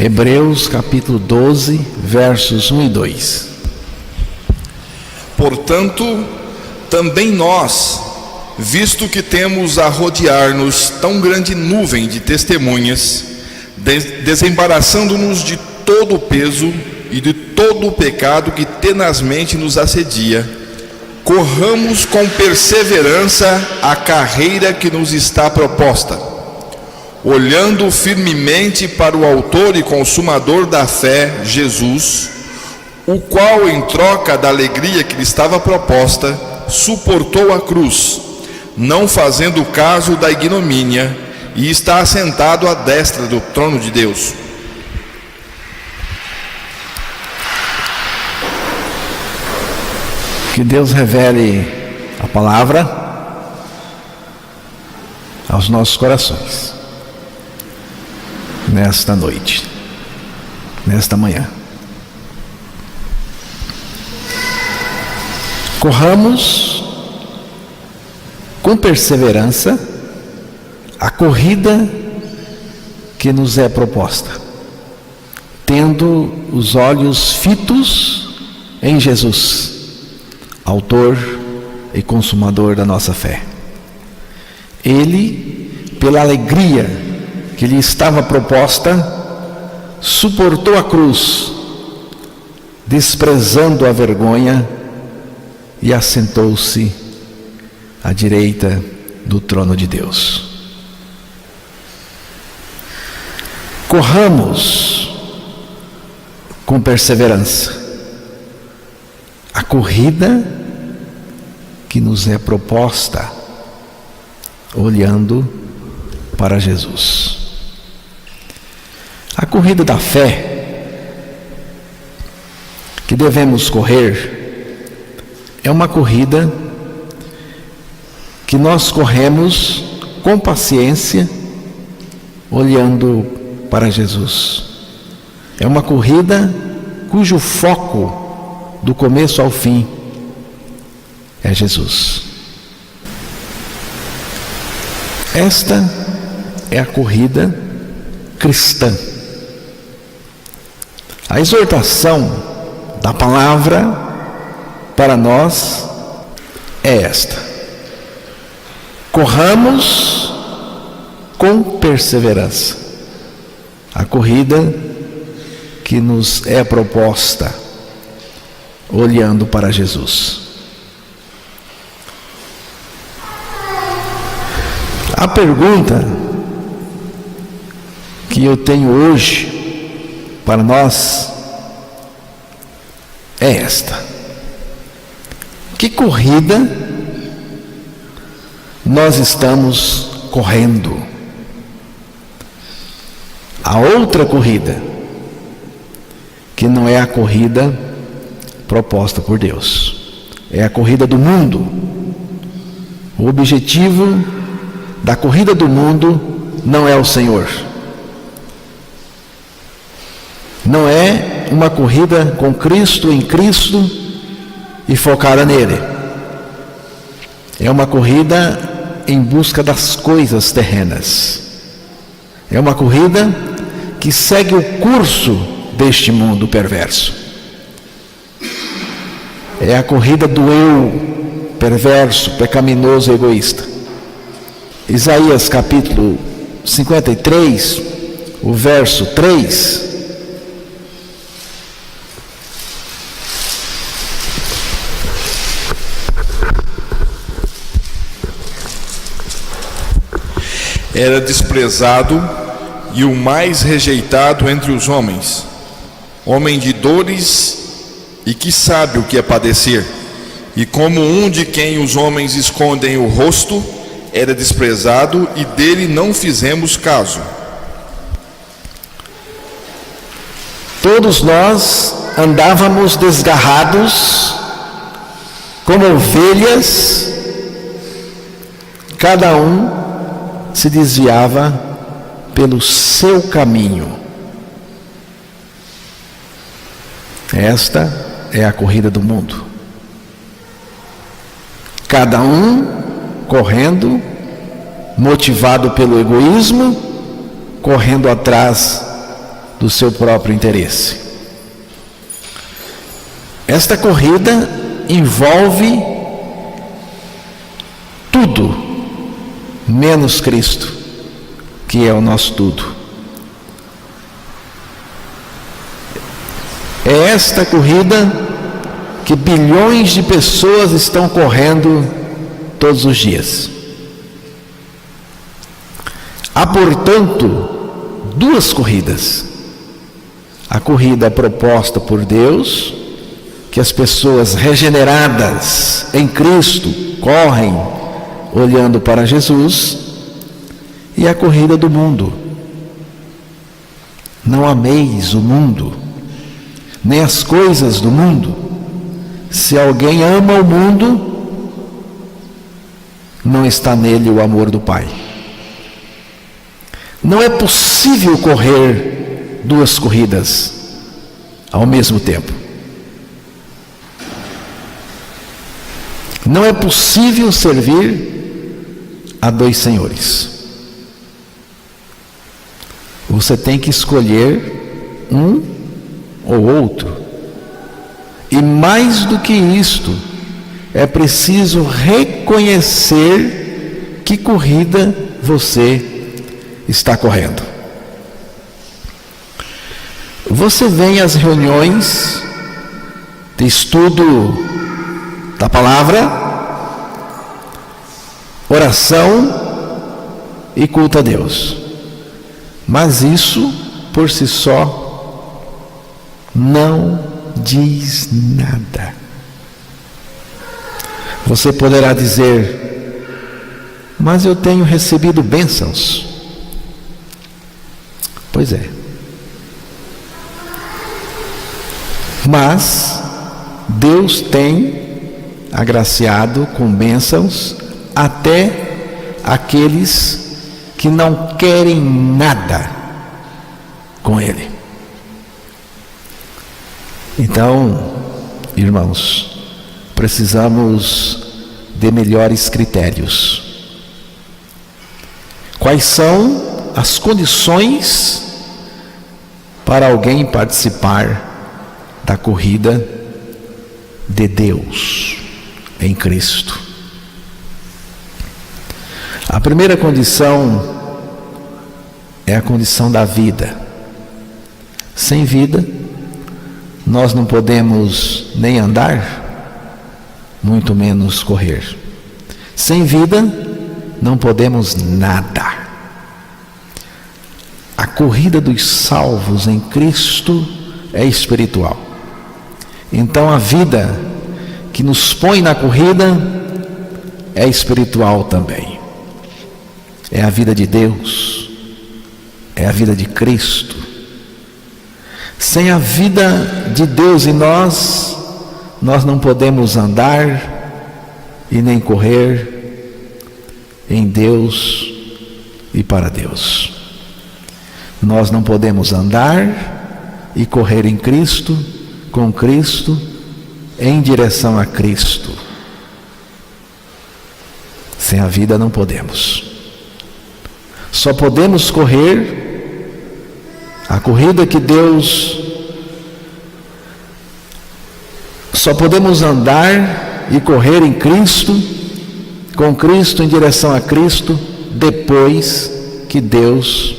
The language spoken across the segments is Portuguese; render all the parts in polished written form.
Hebreus capítulo 12, versos 1 e 2. Portanto, também nós, visto que temos a rodear-nos tão grande nuvem de testemunhas, desembaraçando-nos de todo o peso e de todo o pecado que tenazmente nos assedia, corramos com perseverança a carreira que nos está proposta, olhando firmemente para o autor e consumador da fé, Jesus, o qual, em troca da alegria que lhe estava proposta, suportou a cruz, não fazendo caso da ignomínia, e está assentado à destra do trono de Deus. Que Deus revele a palavra aos nossos corações nesta noite, nesta manhã. Corramos com perseverança a corrida que nos é proposta, tendo os olhos fitos em Jesus, autor e consumador da nossa fé. Ele, pela alegria que lhe estava proposta, suportou a cruz, desprezando a vergonha, e assentou-se à direita do trono de Deus. Corramos com perseverança a corrida que nos é proposta, olhando para Jesus. A corrida da fé que devemos correr é uma corrida que nós corremos com paciência, olhando para Jesus. É uma corrida cujo foco, do começo ao fim, é Jesus. Esta é a corrida cristã. A exortação da palavra para nós é esta: corramos com perseverança a corrida que nos é proposta, olhando para Jesus. A pergunta que eu tenho hoje para nós é esta: que corrida nós estamos correndo? A outra corrida, que não é a corrida proposta por Deus, é a corrida do mundo. O objetivo da corrida do mundo não é o Senhor. Não é uma corrida com Cristo, em Cristo e focada nele. É uma corrida em busca das coisas terrenas. É uma corrida que segue o curso deste mundo perverso. É a corrida do eu perverso, pecaminoso e egoísta. Isaías capítulo 53, o verso 3. Era desprezado e o mais rejeitado entre os homens, homem de dores e que sabe o que é padecer, e como um de quem os homens escondem o rosto, era desprezado e dele não fizemos caso. Todos nós andávamos desgarrados como ovelhas, cada um se desviava pelo seu caminho. Esta é a corrida do mundo. Cada um correndo, motivado pelo egoísmo, correndo atrás do seu próprio interesse. Esta corrida envolve tudo menos Cristo, que é o nosso tudo. É esta corrida que bilhões de pessoas estão correndo todos os dias. Há, portanto, duas corridas. A corrida proposta por Deus, que as pessoas regeneradas em Cristo correm olhando para Jesus, e a corrida do mundo. Não ameis o mundo, nem as coisas do mundo. Se alguém ama o mundo, não está nele o amor do Pai. Não é possível correr duas corridas ao mesmo tempo. Não é possível servir a dois senhores. Você tem que escolher um ou outro. E mais do que isto, é preciso reconhecer que corrida você está correndo. Você vem às reuniões de estudo da palavra, oração e culto a Deus. Mas isso, por si só, não diz nada. Você poderá dizer: mas eu tenho recebido bênçãos. Pois é. Mas Deus tem agraciado com bênçãos até aqueles que não querem nada com Ele. Então, irmãos, precisamos de melhores critérios. Quais são as condições para alguém participar da corrida de Deus em Cristo? A primeira condição é a condição da vida. Sem vida, nós não podemos nem andar, muito menos correr. Sem vida, não podemos nada. A corrida dos salvos em Cristo é espiritual. Então a vida que nos põe na corrida é espiritual também. É a vida de Deus, é a vida de Cristo. Sem a vida de Deus em nós, nós não podemos andar e nem correr em Deus e para Deus. Nós não podemos andar e correr em Cristo, com Cristo, em direção a Cristo. Sem a vida não podemos. Só podemos correr a corrida que Deus... Só podemos andar e correr em Cristo, com Cristo, em direção a Cristo, depois que Deus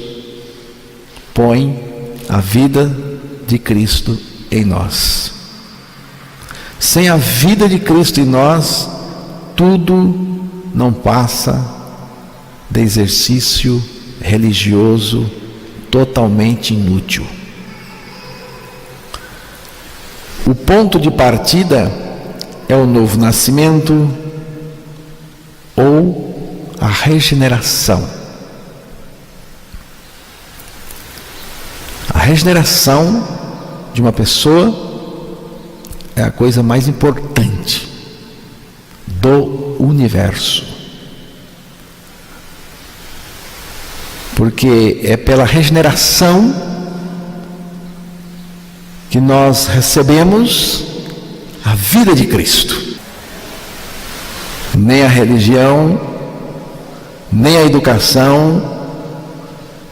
põe a vida de Cristo em nós. Sem a vida de Cristo em nós, tudo não passa de exercício religioso totalmente inútil. O ponto de partida é o novo nascimento ou a regeneração. A regeneração de uma pessoa é a coisa mais importante do universo. Porque é pela regeneração que nós recebemos a vida de Cristo. Nem a religião, nem a educação,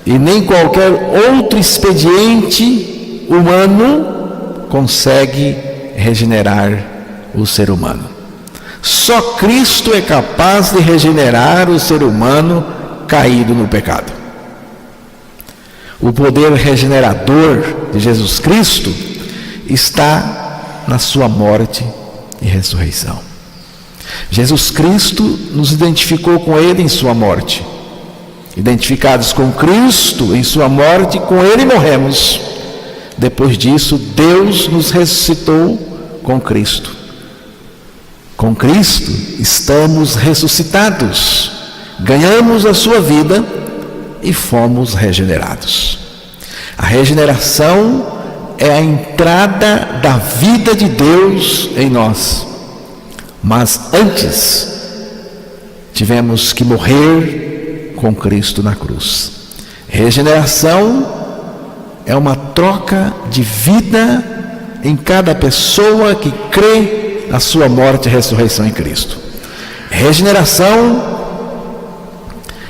E nem qualquer outro expediente humano consegue regenerar o ser humano. Só Cristo é capaz de regenerar o ser humano caído no pecado. O poder regenerador de Jesus Cristo está na sua morte e ressurreição. Jesus Cristo nos identificou com Ele em sua morte. Identificados com Cristo em sua morte, com Ele morremos. Depois disso, Deus nos ressuscitou com Cristo. Com Cristo estamos ressuscitados, ganhamos a sua vida e fomos regenerados. A regeneração é a entrada da vida de Deus em nós. Mas antes, tivemos que morrer com Cristo na cruz. Regeneração é uma troca de vida em cada pessoa que crê na sua morte e ressurreição em Cristo.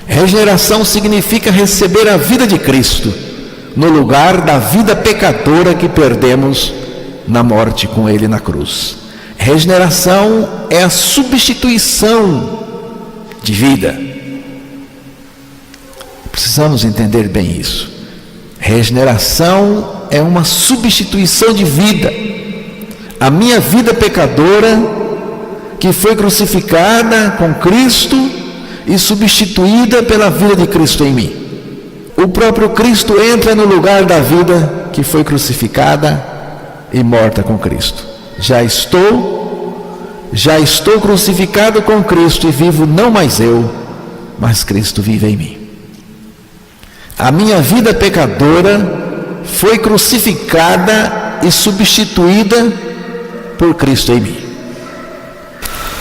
Regeneração significa receber a vida de Cristo no lugar da vida pecadora que perdemos na morte com Ele na cruz. Regeneração é a substituição de vida. Precisamos entender bem isso. Regeneração é uma substituição de vida. A minha vida pecadora, que foi crucificada com Cristo e substituída pela vida de Cristo em mim. O próprio Cristo entra no lugar da vida que foi crucificada e morta com Cristo. Já estou crucificado com Cristo e vivo não mais eu, mas Cristo vive em mim. A minha vida pecadora foi crucificada e substituída por Cristo em mim.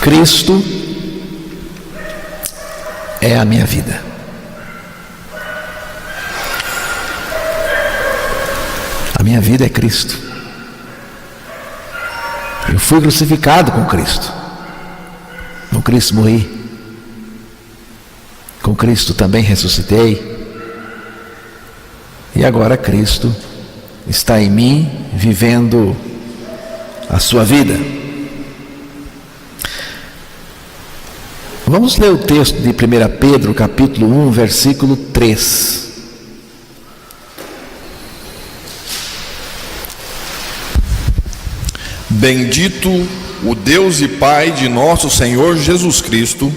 Cristo é a minha vida. A minha vida é Cristo. Eu fui crucificado com Cristo. Com Cristo morri. Com Cristo também ressuscitei. E agora Cristo está em mim, vivendo a sua vida. Vamos ler o texto de 1 Pedro, capítulo 1, versículo 3. Bendito o Deus e Pai de nosso Senhor Jesus Cristo,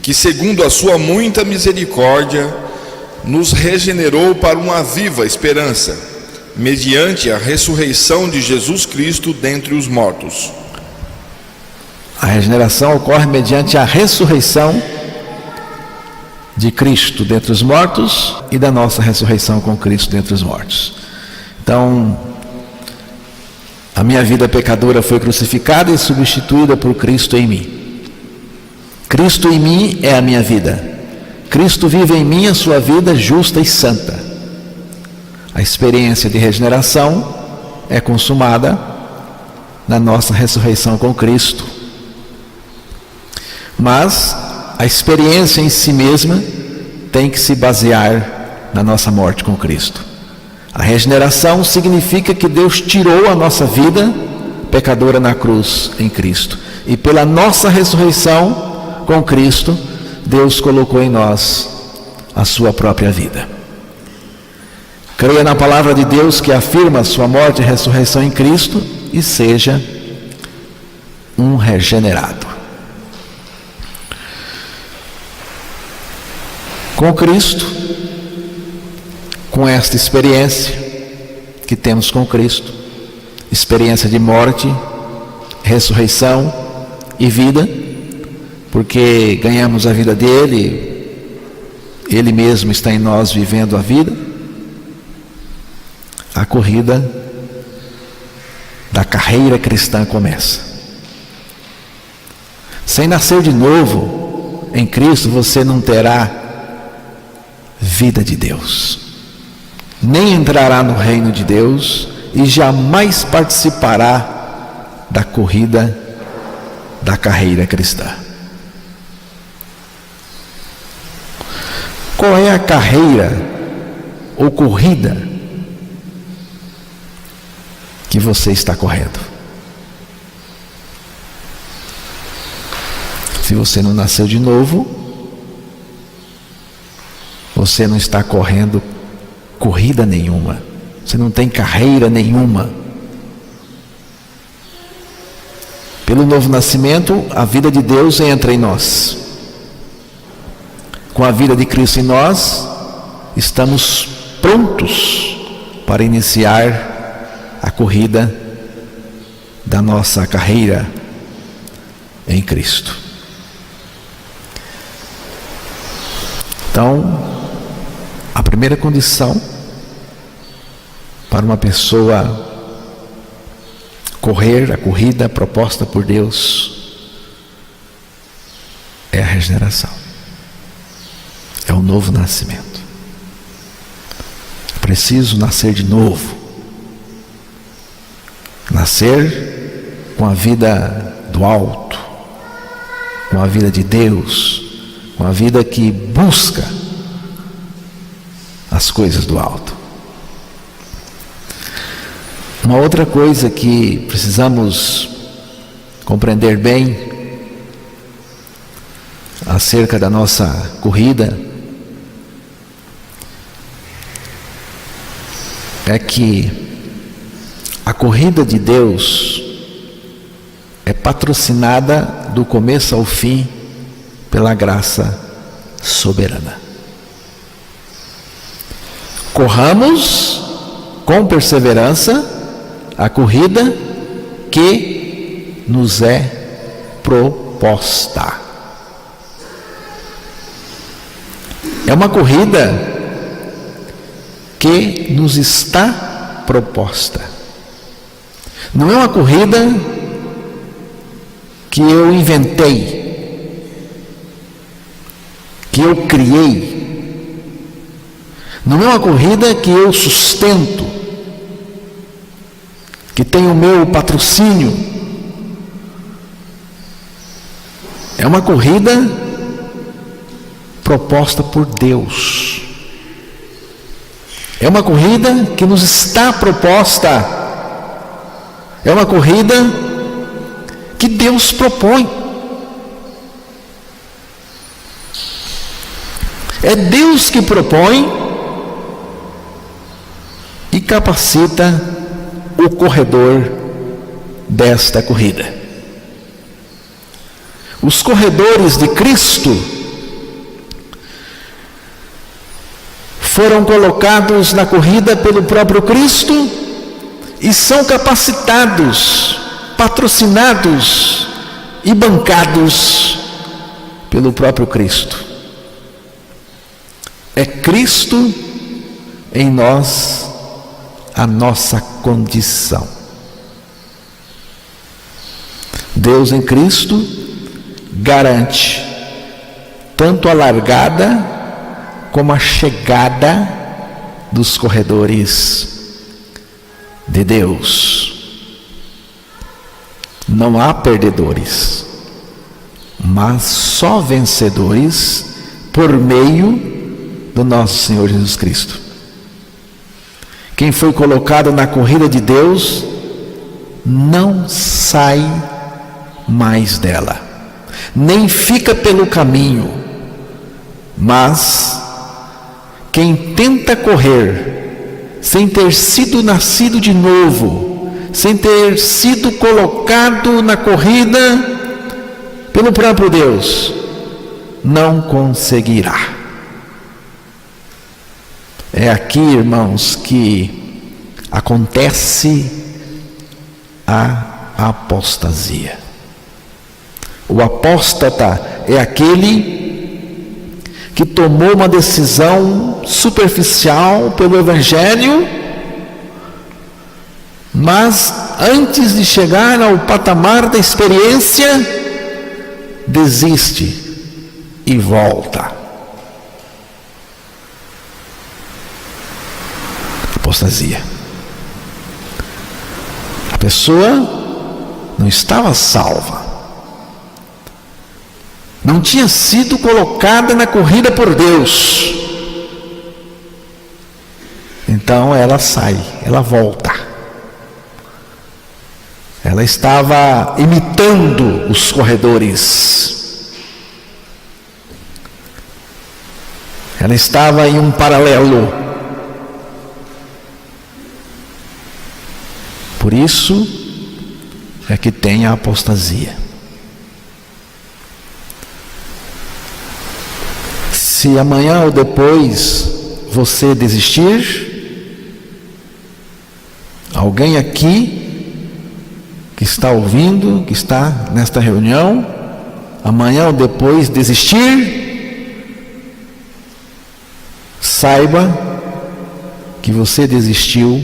que segundo a sua muita misericórdia, nos regenerou para uma viva esperança, mediante a ressurreição de Jesus Cristo dentre os mortos. A regeneração ocorre mediante a ressurreição de Cristo dentre os mortos e da nossa ressurreição com Cristo dentre os mortos. Então, a minha vida pecadora foi crucificada e substituída por Cristo em mim. Cristo em mim é a minha vida. Cristo vive em mim a sua vida justa e santa. A experiência de regeneração é consumada na nossa ressurreição com Cristo. Mas a experiência em si mesma tem que se basear na nossa morte com Cristo. A regeneração significa que Deus tirou a nossa vida pecadora na cruz em Cristo. E pela nossa ressurreição com Cristo, Deus colocou em nós a sua própria vida. Creia na palavra de Deus que afirma a sua morte e ressurreição em Cristo e seja um regenerado. Com Cristo, com esta experiência que temos com Cristo, experiência de morte, ressurreição e vida, porque ganhamos a vida dele, ele mesmo está em nós vivendo a vida, a corrida da carreira cristã começa. Sem nascer de novo em Cristo, você não terá vida de Deus, nem entrará no reino de Deus e jamais participará da corrida da carreira cristã. Qual é a carreira ou corrida que você está correndo? Se você não nasceu de novo, você não está correndo corrida nenhuma, você não tem carreira nenhuma. Pelo novo nascimento, a vida de Deus entra em nós. Com a vida de Cristo em nós, estamos prontos para iniciar a corrida da nossa carreira em Cristo. Então, a primeira condição para uma pessoa correr a corrida proposta por Deus é a regeneração, é o novo nascimento. Preciso nascer de novo, nascer com a vida do alto, com a vida de Deus, com a vida que busca as coisas do alto. Uma outra coisa que precisamos compreender bem acerca da nossa corrida é que a corrida de Deus é patrocinada do começo ao fim pela graça soberana. Corramos com perseverança a corrida que nos é proposta. É uma corrida que nos está proposta. Não é uma corrida que eu inventei, que eu criei. Não é uma corrida que eu sustento, que tem o meu patrocínio. É uma corrida proposta por Deus. É uma corrida que nos está proposta. É uma corrida que Deus propõe. É Deus que propõe e capacita o corredor desta corrida. Os corredores de Cristo foram colocados na corrida pelo próprio Cristo e são capacitados, patrocinados e bancados pelo próprio Cristo. É Cristo em nós a nossa condição. Deus em Cristo garante tanto a largada como a chegada dos corredores de Deus. Não há perdedores, mas só vencedores por meio do nosso Senhor Jesus Cristo. Quem foi colocado na corrida de Deus não sai mais dela, nem fica pelo caminho. Mas quem tenta correr sem ter sido nascido de novo, sem ter sido colocado na corrida pelo próprio Deus, não conseguirá. É aqui, irmãos, que acontece a apostasia. O apóstata é aquele que tomou uma decisão superficial pelo Evangelho, mas antes de chegar ao patamar da experiência, desiste e volta. Apostasia. A pessoa não estava salva, não tinha sido colocada na corrida por Deus, Então ela sai, ela volta. Ela estava imitando os corredores. Ela estava em um paralelo. Por isso é que tem a apostasia. Se amanhã ou depois você desistir, alguém aqui que está ouvindo, que está nesta reunião, amanhã ou depois desistir, saiba que você desistiu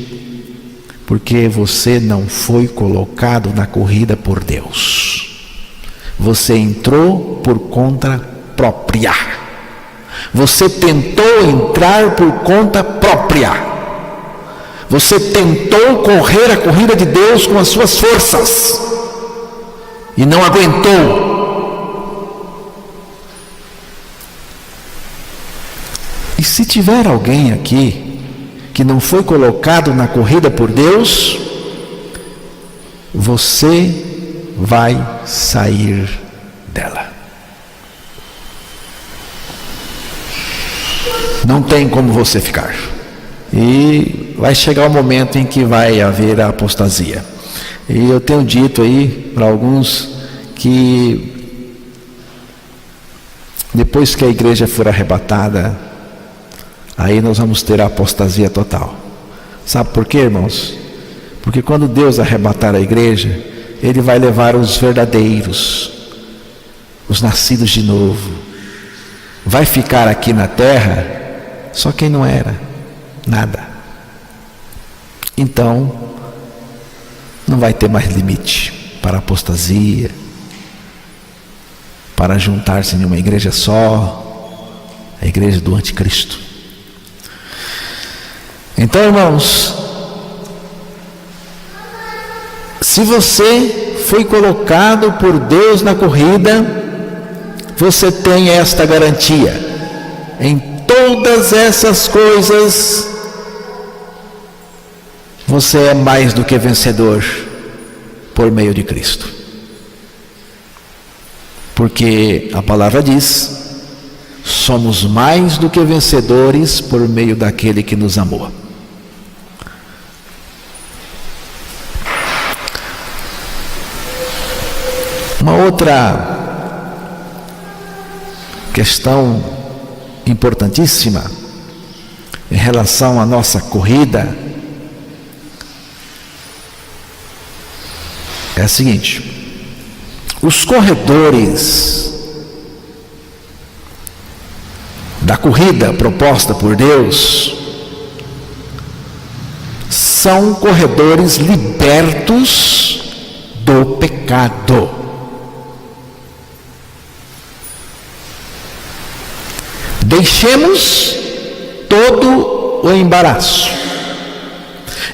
porque você não foi colocado na corrida por Deus. Você entrou por conta própria. Você tentou entrar por conta própria. Você tentou correr a corrida de Deus com as suas forças e não aguentou. E se tiver alguém aqui que não foi colocado na corrida por Deus, você vai sair dela. Não tem como você ficar. E vai chegar o momento em que vai haver a apostasia. E eu tenho dito aí para alguns que depois que a igreja for arrebatada, aí nós vamos ter a apostasia total. Sabe por quê, irmãos? Porque quando Deus arrebatar a igreja, Ele vai levar os verdadeiros, os nascidos de novo. Vai ficar aqui na terra só quem não era nada. Então não vai ter mais limite para a apostasia, para juntar-se em uma igreja só, a igreja do anticristo. Então, irmãos, se você foi colocado por Deus na corrida, você tem esta garantia: em todas essas coisas você é mais do que vencedor por meio de Cristo. Porque a palavra diz: somos mais do que vencedores por meio daquele que nos amou. Uma outra questão importantíssima em relação à nossa corrida é a seguinte: os corredores da corrida proposta por Deus são corredores libertos do pecado. Deixemos todo o embaraço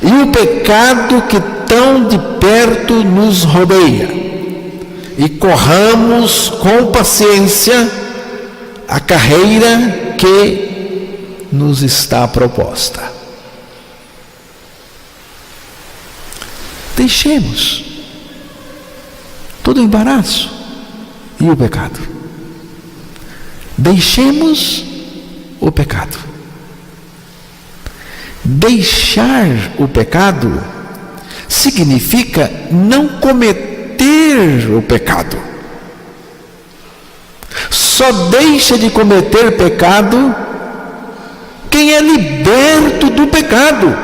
e o pecado que tão de perto nos rodeia e corramos com paciência a carreira que nos está proposta. Deixemos todo o embaraço e o pecado. Deixemos o pecado. Deixar o pecado significa não cometer o pecado. Só deixa de cometer pecado quem é liberto do pecado.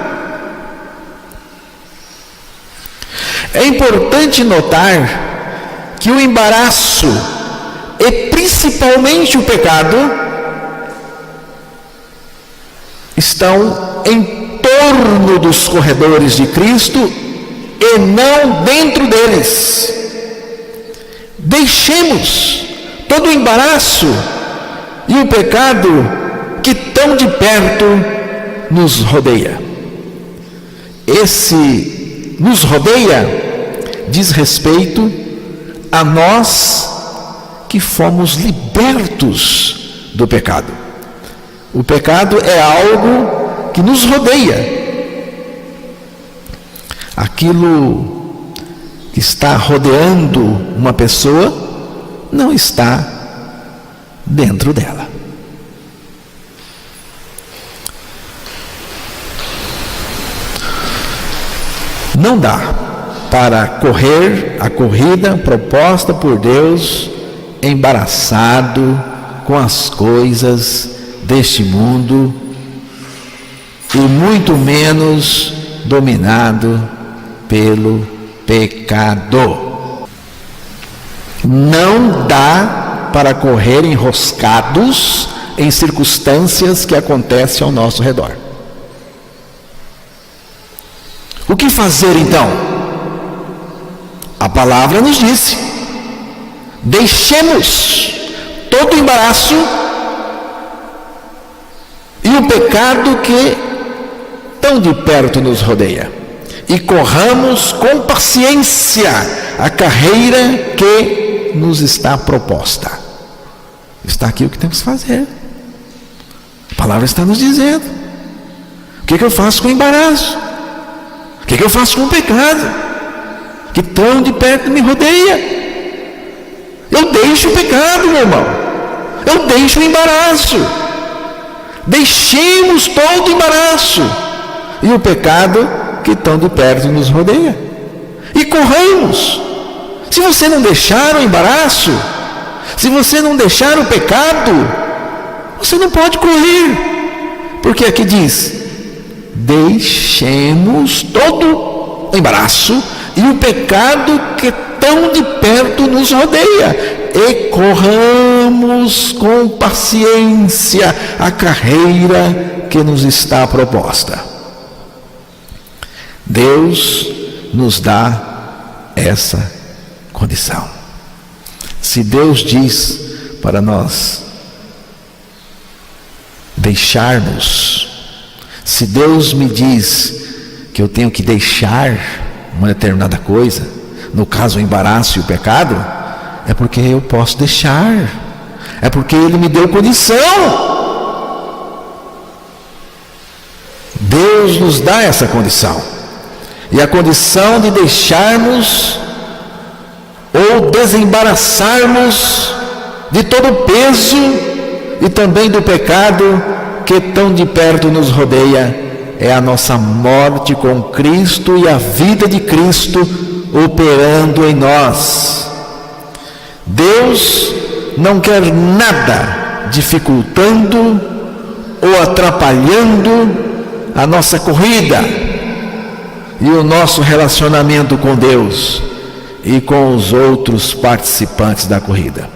É importante notar que o embaraço e principalmente o pecado estão em torno dos corredores de Cristo e não dentro deles. Deixemos todo o embaraço e o pecado que tão de perto nos rodeia. Esse nos rodeia diz respeito a nós que fomos libertos do pecado. O pecado é algo que nos rodeia. Aquilo que está rodeando uma pessoa não está dentro dela. Não dá para correr a corrida proposta por Deus embaraçado com as coisas deste mundo e muito menos dominado pelo pecado. Não dá para correr enroscados em circunstâncias que acontecem ao nosso redor. O que fazer então? A palavra nos disse: deixemos todo o embaraço e o pecado que tão de perto nos rodeia, e corramos com paciência a carreira que nos está proposta. Está aqui o que temos que fazer. A palavra está nos dizendo. O que eu faço com o embaraço? O que eu faço com o pecado que tão de perto me rodeia? Eu deixo o pecado, meu irmão. Eu deixo o embaraço. Deixemos todo o embaraço e o pecado que tão de perto nos rodeia, e corramos. Se você não deixar o embaraço, se você não deixar o pecado, você não pode correr, porque aqui diz: deixemos todo o embaraço e o pecado que tão de perto nos rodeia, e corramos com paciência a carreira que nos está proposta. Deus nos dá essa condição. Se Deus diz para nós deixarmos, se Deus me diz que eu tenho que deixar uma determinada coisa, no caso o embaraço e o pecado, é porque eu posso deixar, é porque Ele me deu condição. Deus nos dá essa condição, e a condição de deixarmos ou desembaraçarmos de todo o peso e também do pecado que tão de perto nos rodeia é a nossa morte com Cristo e a vida de Cristo operando em nós. Deus não quer nada dificultando ou atrapalhando a nossa corrida e o nosso relacionamento com Deus e com os outros participantes da corrida.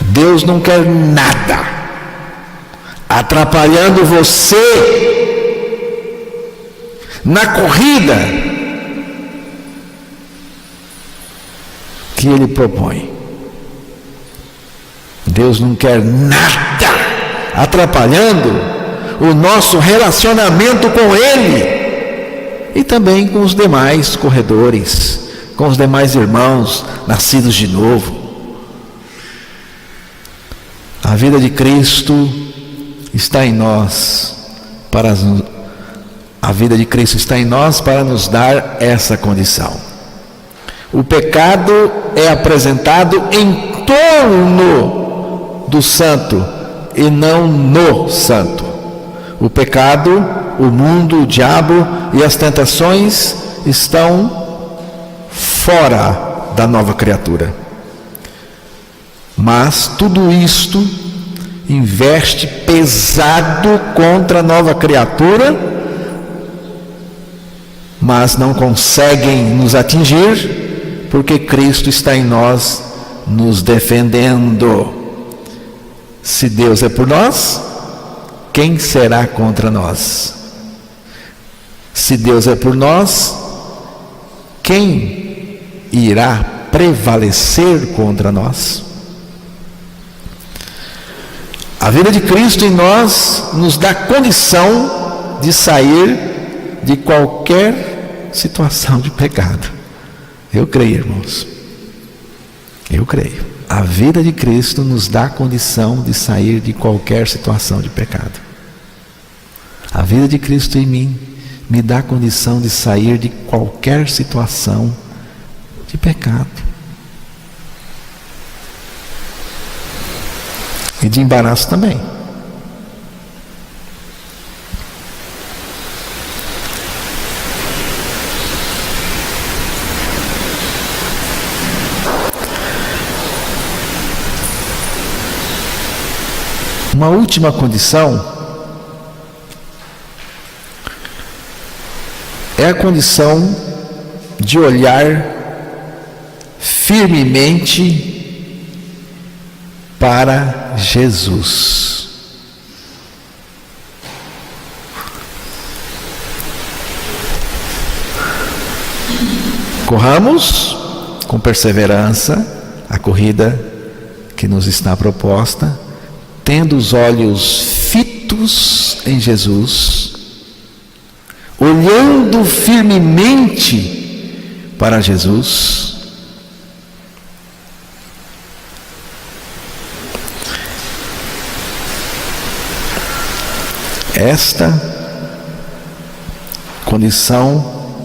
Deus não quer nada atrapalhando você na corrida que Ele propõe. Deus não quer nada atrapalhando o nosso relacionamento com Ele e também com os demais corredores, com os demais irmãos nascidos de novo. A vida de Cristo está em nós a vida de Cristo está em nós para nos dar essa condição. O pecado é apresentado em torno do santo e não no santo. O pecado, o mundo, o diabo e as tentações estão fora da nova criatura. Mas tudo isto investe pesado contra a nova criatura, mas não conseguem nos atingir, porque Cristo está em nós, nos defendendo. Se Deus é por nós, quem será contra nós? Se Deus é por nós, quem irá prevalecer contra nós? A vida de Cristo em nós nos dá condição de sair de qualquer situação de pecado. Eu creio, irmãos. Eu creio. A vida de Cristo nos dá condição de sair de qualquer situação de pecado. A vida de Cristo em mim me dá condição de sair de qualquer situação de pecado. E de embaraço também. Uma última condição é a condição de olhar firmemente para Jesus. Corramos com perseverança a corrida que nos está proposta, tendo os olhos fitos em Jesus, olhando firmemente para Jesus. Esta condição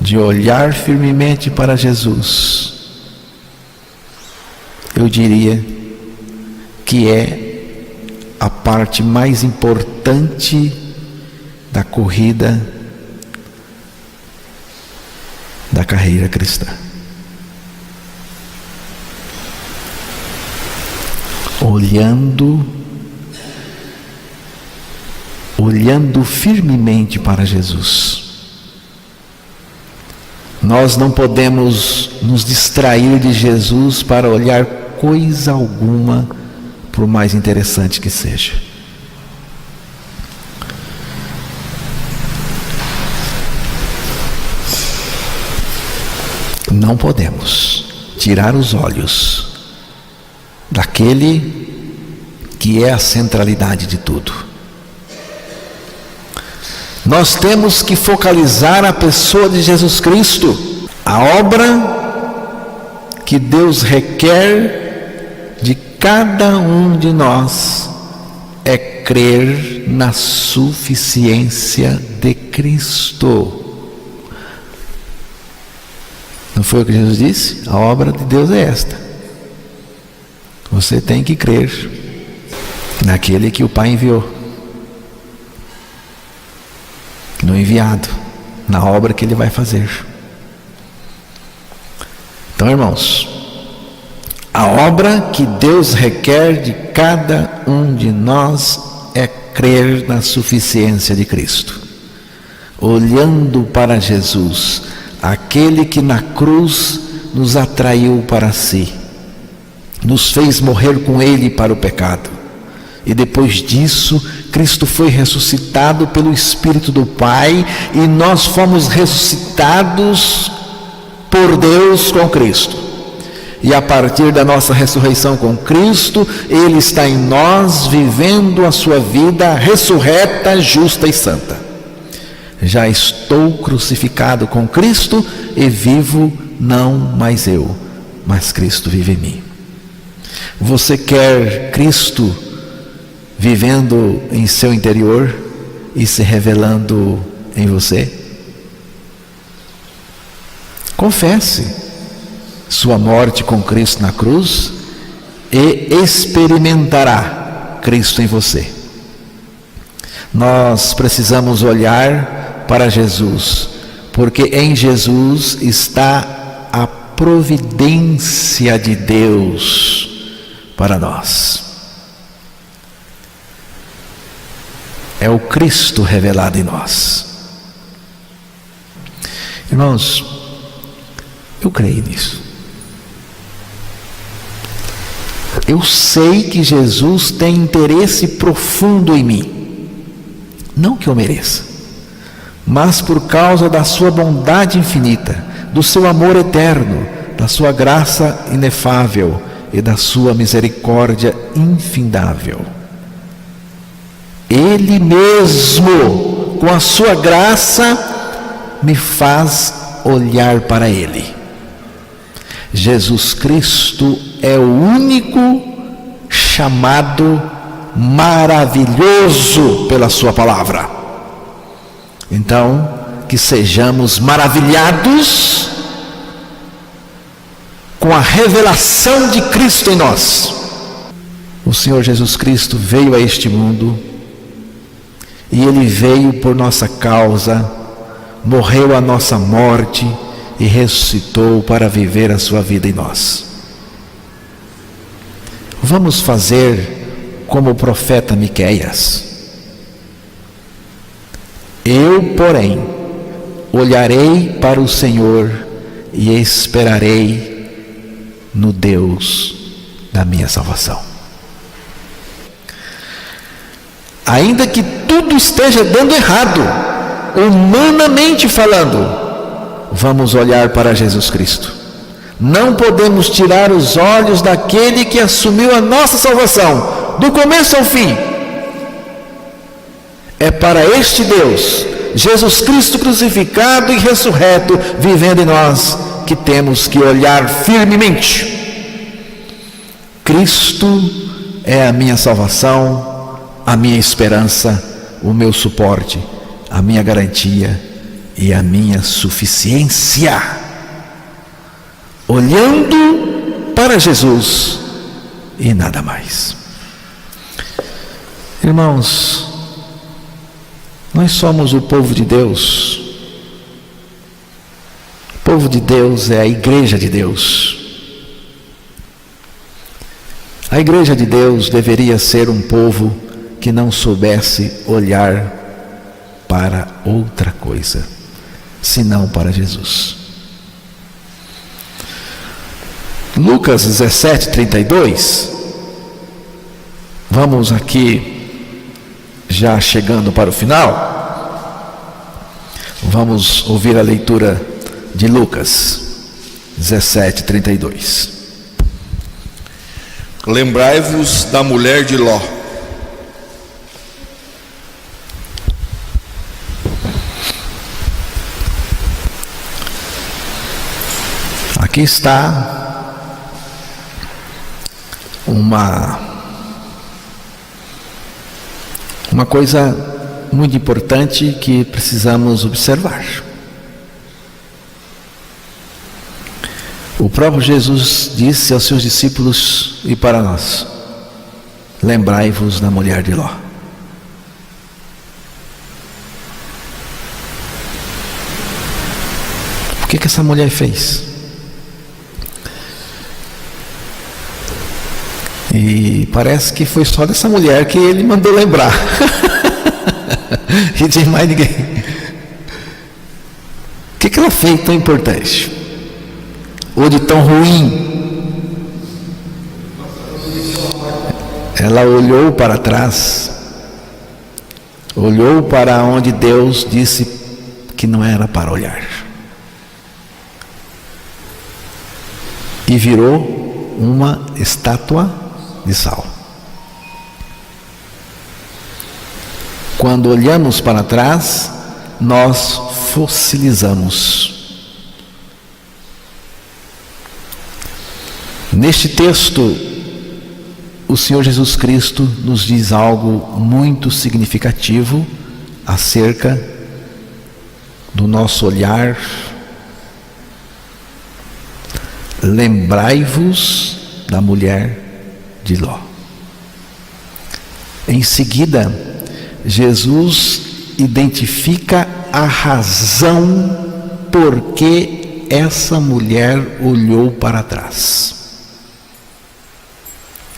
de olhar firmemente para Jesus, eu diria que é a parte mais importante da corrida da carreira cristã. Olhando firmemente para Jesus. Nós não podemos nos distrair de Jesus para olhar coisa alguma, por mais interessante que seja. Não podemos tirar os olhos daquele que é a centralidade de tudo. Nós temos que focalizar a pessoa de Jesus Cristo. A obra que Deus requer de cada um de nós é crer na suficiência de Cristo. Não foi o que Jesus disse? A obra de Deus é esta. Você tem que crer naquele que o Pai enviou, no enviado, na obra que Ele vai fazer. Então, irmãos, a obra que Deus requer de cada um de nós é crer na suficiência de Cristo, olhando para Jesus, aquele que na cruz nos atraiu para si, nos fez morrer com Ele para o pecado, e depois disso Cristo foi ressuscitado pelo Espírito do Pai, e nós fomos ressuscitados por Deus com Cristo. E a partir da nossa ressurreição com Cristo, Ele está em nós, vivendo a sua vida ressurreta, justa e santa. Já estou crucificado com Cristo e vivo não mais eu, mas Cristo vive em mim. Você quer Cristo vivendo em seu interior e se revelando em você? Confesse sua morte com Cristo na cruz e experimentará Cristo em você. Nós precisamos olhar para Jesus, porque em Jesus está a providência de Deus para nós. É o Cristo revelado em nós. Irmãos, eu creio nisso. Eu sei que Jesus tem interesse profundo em mim. Não que eu mereça, mas por causa da sua bondade infinita, do seu amor eterno, da sua graça inefável e da sua misericórdia infindável. Ele mesmo, com a sua graça, me faz olhar para Ele. Jesus Cristo é o único chamado maravilhoso pela sua palavra. Então, que sejamos maravilhados com a revelação de Cristo em nós. O Senhor Jesus Cristo veio a este mundo e Ele veio por nossa causa, morreu a nossa morte e ressuscitou para viver a sua vida em nós. Vamos fazer como o profeta Miqueias. Eu, porém, olharei para o Senhor e esperarei no Deus da minha salvação. Ainda que tudo esteja dando errado, humanamente falando, vamos olhar para Jesus Cristo. Não podemos tirar os olhos daquele que assumiu a nossa salvação, do começo ao fim. É para este Deus, Jesus Cristo crucificado e ressurreto, vivendo em nós, que temos que olhar firmemente. Cristo é a minha salvação, a minha esperança, o meu suporte, a minha garantia e a minha suficiência. Olhando para Jesus e nada mais. Irmãos, nós somos o povo de Deus. O povo de Deus é a igreja de Deus. A igreja de Deus deveria ser um povo que não soubesse olhar para outra coisa, senão para Jesus. Lucas 17:32. Vamos aqui, já chegando para o final, vamos ouvir a leitura de Lucas 17:32. Lembrai-vos da mulher de Ló. Aqui está uma coisa muito importante que precisamos observar. O próprio Jesus disse aos seus discípulos e para nós: lembrai-vos da mulher de Ló. O que essa mulher fez? E parece que foi só dessa mulher que ele mandou lembrar. E de mais ninguém. O que ela fez tão importante? Ou de tão ruim? Ela olhou para trás. Olhou para onde Deus disse que não era para olhar. E virou uma estátua de sal. Quando olhamos para trás, nós fossilizamos. Neste texto, o Senhor Jesus Cristo nos diz algo muito significativo acerca do nosso olhar. Lembrai-vos da mulher de Ló. Em seguida, Jesus identifica a razão por que essa mulher olhou para trás.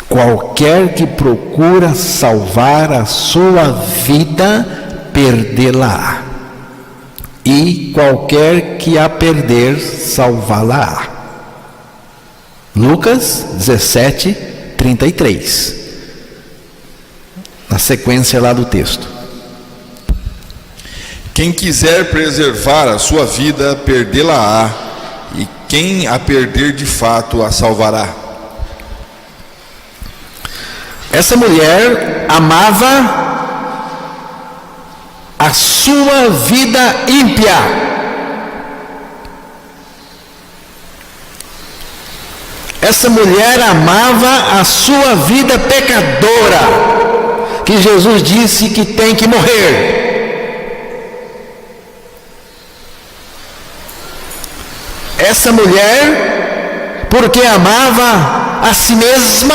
Qualquer que procura salvar a sua vida, perdê-la-á. E qualquer que a perder, salvá-la-á. Lucas 17:33. Na sequência lá do texto. Quem quiser preservar a sua vida, perdê-la-á, e quem a perder de fato a salvará. Essa mulher amava a sua vida ímpia. Essa mulher amava a sua vida pecadora, que Jesus disse que tem que morrer. Essa mulher, porque amava a si mesma,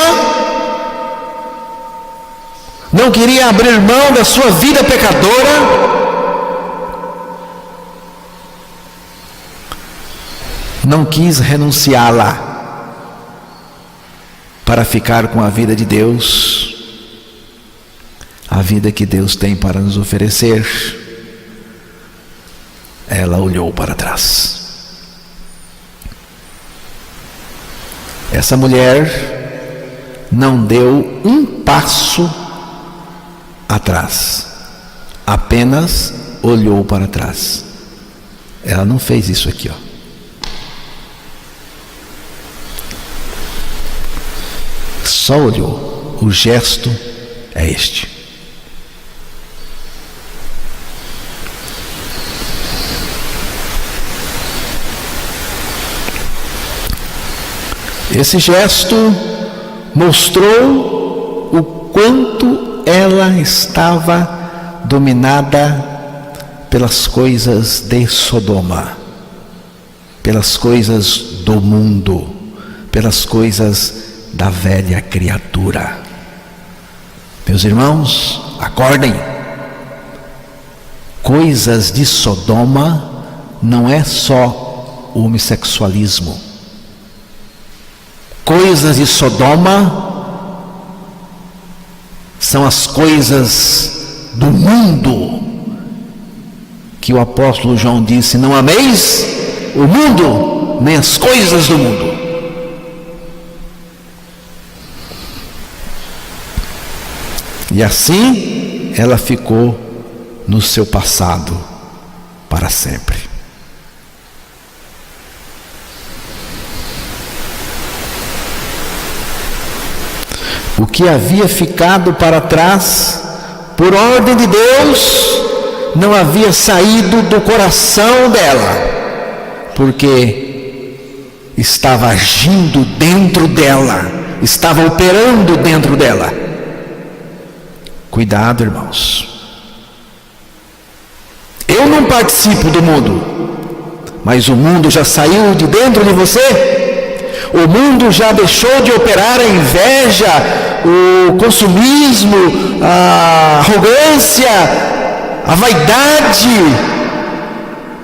não queria abrir mão da sua vida pecadora, não quis renunciá-la para ficar com a vida de Deus, a vida que Deus tem para nos oferecer. Ela olhou para trás. Essa mulher não deu um passo atrás, apenas olhou para trás. Ela não fez isso aqui, ó. Só olhou. O gesto é este. Esse gesto mostrou o quanto ela estava dominada pelas coisas de Sodoma, pelas coisas do mundo, pelas coisas da velha criatura. Meus irmãos, acordem. Coisas de Sodoma não é só o homossexualismo. Coisas de Sodoma são as coisas do mundo, que o apóstolo João disse: não ameis o mundo, nem as coisas do mundo. E assim ela ficou no seu passado para sempre. O que havia ficado para trás, por ordem de Deus, não havia saído do coração dela, porque estava agindo dentro dela, estava operando dentro dela. Cuidado, irmãos. Eu não participo do mundo, mas o mundo já saiu de dentro de você. O mundo já deixou de operar a inveja, o consumismo, a arrogância, a vaidade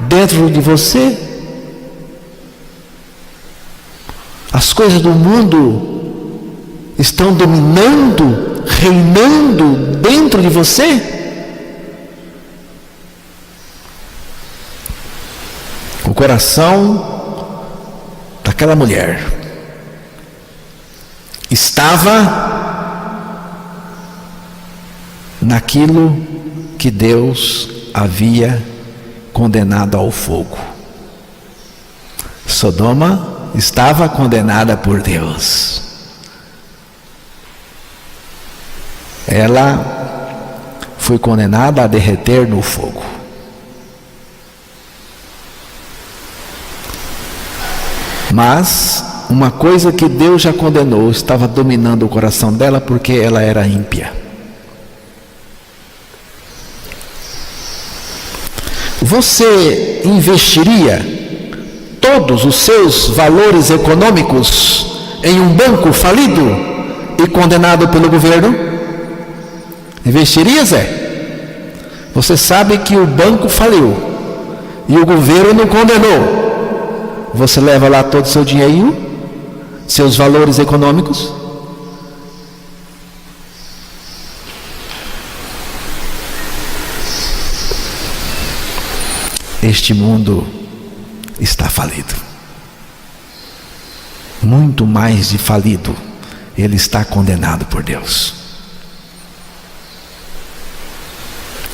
dentro de você. As coisas do mundo estão dominando, reinando dentro de você. O coração daquela mulher estava naquilo que Deus havia condenado ao fogo. Sodoma estava condenada por Deus. Ela foi condenada a derreter no fogo. Mas uma coisa que Deus já condenou estava dominando o coração dela, porque ela era ímpia. Você investiria todos os seus valores econômicos em um banco falido e condenado pelo governo? Investiria, Zé? Você sabe que o banco faliu e o governo condenou. Você leva lá todo o seu dinheiro, seus valores econômicos? Este mundo está falido. Muito mais de falido, ele está condenado por Deus.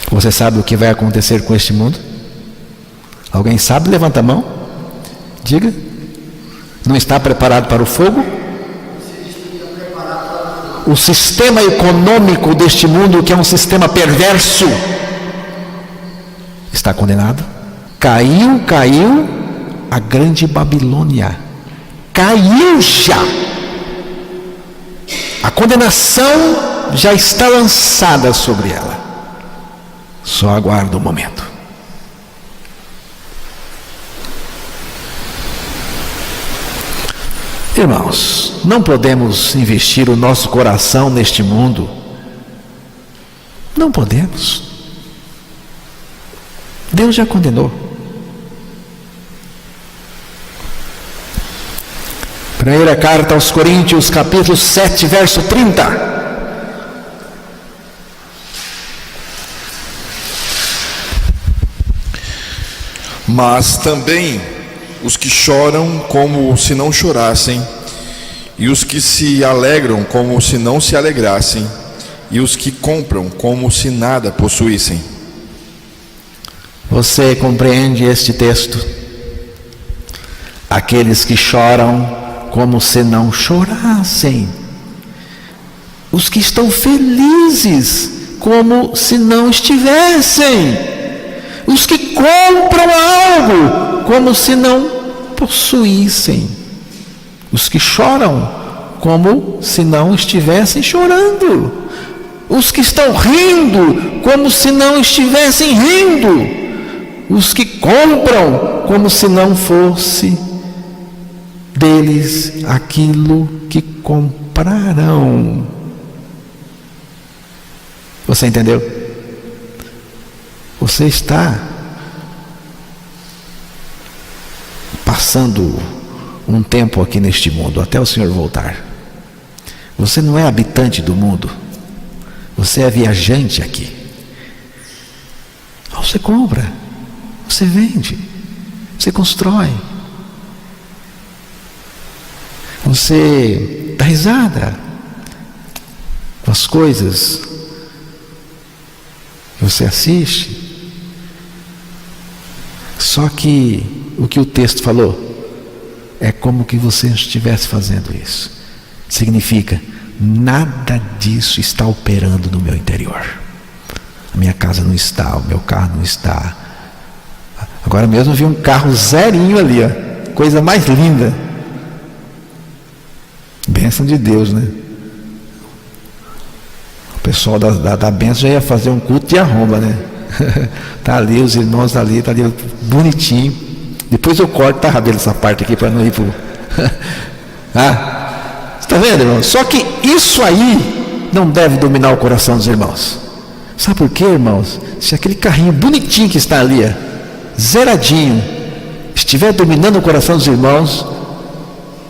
Você sabe o que vai acontecer com este mundo? Alguém sabe? Levanta a mão. Diga. Não está preparado para o fogo? O sistema econômico deste mundo, que é um sistema perverso, está condenado. Caiu a grande Babilônia. caiu já. A condenação já está lançada sobre ela. Só aguarda o momento. Irmãos, não podemos investir o nosso coração neste mundo. Não podemos. Deus já condenou. Primeira carta aos Coríntios, capítulo 7, verso 30. Mas também os que choram como se não chorassem, e os que se alegram como se não se alegrassem, e os que compram como se nada possuíssem. Você compreende este texto? Aqueles que choram como se não chorassem, os que estão felizes como se não estivessem, os que compram algo como se não possuíssem, os que choram como se não estivessem chorando, os que estão rindo como se não estivessem rindo, os que compram como se não fosse deles aquilo que compraram. Você entendeu? Você está passando um tempo aqui neste mundo, até o Senhor voltar. Você não é habitante do mundo, você é viajante aqui. Você compra, você vende, você constrói, você dá risada com as coisas que você assiste. Só que o que o texto falou é como que você estivesse fazendo isso. Significa, nada disso está operando no meu interior. A minha casa não está, o meu carro não está. Agora mesmo eu vi um carro zerinho ali, ó, coisa mais linda. Bênção de Deus, né? O pessoal da bênção já ia fazer um culto de arromba, né? Tá ali, os irmãos ali, tá ali bonitinho. Depois eu corto, tá, Rabelo, essa parte aqui para não ir pro... Ah, você está vendo, irmão? Só que isso aí não deve dominar o coração dos irmãos. Sabe por quê, irmãos? Se aquele carrinho bonitinho que está ali, zeradinho, estiver dominando o coração dos irmãos,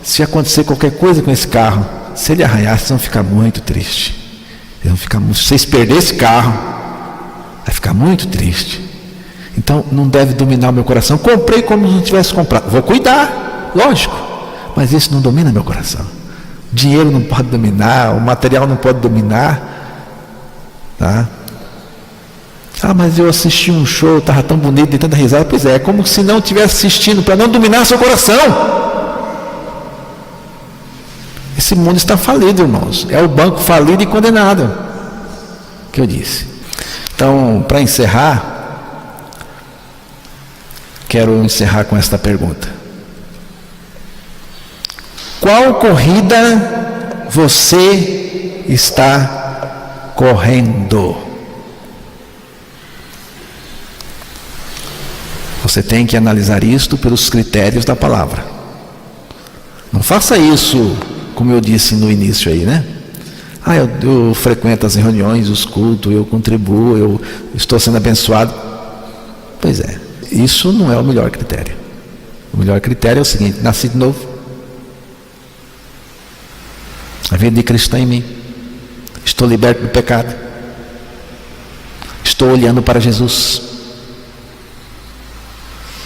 se acontecer qualquer coisa com esse carro, se ele arranhar, vocês vão ficar muito tristes. Se vocês perderem esse carro, vai ficar muito triste. Então não deve dominar o meu coração. Comprei como se não tivesse comprado. Vou cuidar, lógico, mas isso não domina meu coração. Dinheiro não pode dominar, o material não pode dominar, tá? Ah, mas eu assisti um show, estava tão bonito, de tanta risada. Pois é como se não estivesse assistindo, para não dominar seu coração. Esse mundo está falido, irmãos. É o banco falido e condenado, que eu disse. Então, para encerrar, quero encerrar com esta pergunta: qual corrida você está correndo? Você tem que analisar isto pelos critérios da palavra. Não faça isso como eu disse no início aí, né? Ah, eu frequento as reuniões, os cultos, eu contribuo, eu estou sendo abençoado. Pois é, isso não é o melhor critério. O melhor critério é o seguinte: nasci de novo, a vida de Cristo está em mim, estou liberto do pecado, estou olhando para Jesus,